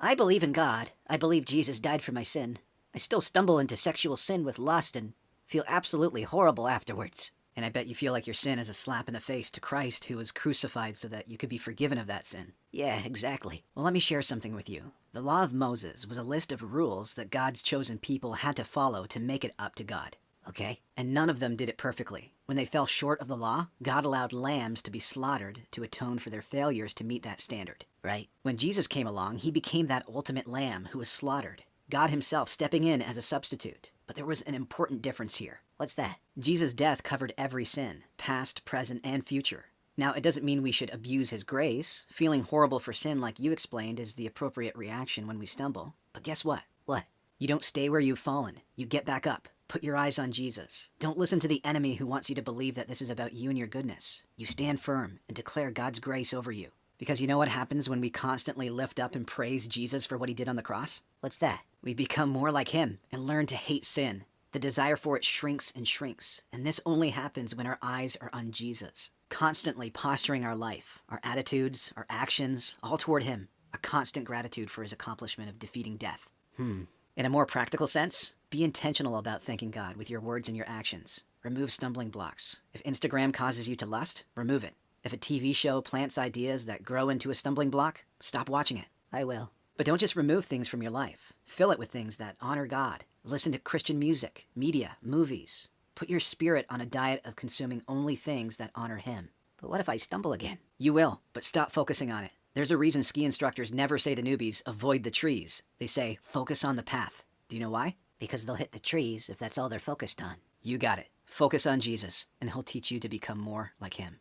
I believe in God. I believe Jesus died for my sin. I still stumble into sexual sin with lust and feel absolutely horrible afterwards. And I bet you feel like your sin is a slap in the face to Christ, who was crucified so that you could be forgiven of that sin. Yeah, exactly. Well, let me share something with you. The Law of Moses was a list of rules that God's chosen people had to follow to make it up to God. Okay. And none of them did it perfectly. When they fell short of the law, God allowed lambs to be slaughtered to atone for their failures to meet that standard. Right. When Jesus came along, he became that ultimate lamb who was slaughtered. God himself stepping in as a substitute. But there was an important difference here. What's that? Jesus' death covered every sin, past, present, and future. Now, it doesn't mean we should abuse his grace. Feeling horrible for sin, like you explained, is the appropriate reaction when we stumble. But guess what? What? You don't stay where you've fallen. You get back up. Put your eyes on Jesus. Don't listen to the enemy who wants you to believe that this is about you and your goodness. You stand firm and declare God's grace over you. Because you know what happens when we constantly lift up and praise Jesus for what he did on the cross? What's that? We become more like him and learn to hate sin. The desire for it shrinks and shrinks, and this only happens when our eyes are on Jesus. Constantly posturing our life, our attitudes, our actions, all toward him. A constant gratitude for his accomplishment of defeating death. In a more practical sense, be intentional about thanking God with your words and your actions. Remove stumbling blocks. If Instagram causes you to lust, remove it. If a TV show plants ideas that grow into a stumbling block, stop watching it. I will. But don't just remove things from your life. Fill it with things that honor God. Listen to Christian music, media, movies. Put your spirit on a diet of consuming only things that honor him. But what if I stumble again? You will, but stop focusing on it. There's a reason ski instructors never say to newbies, avoid the trees. They say, focus on the path. Do you know why? Because they'll hit the trees if that's all they're focused on. You got it. Focus on Jesus, and he'll teach you to become more like him.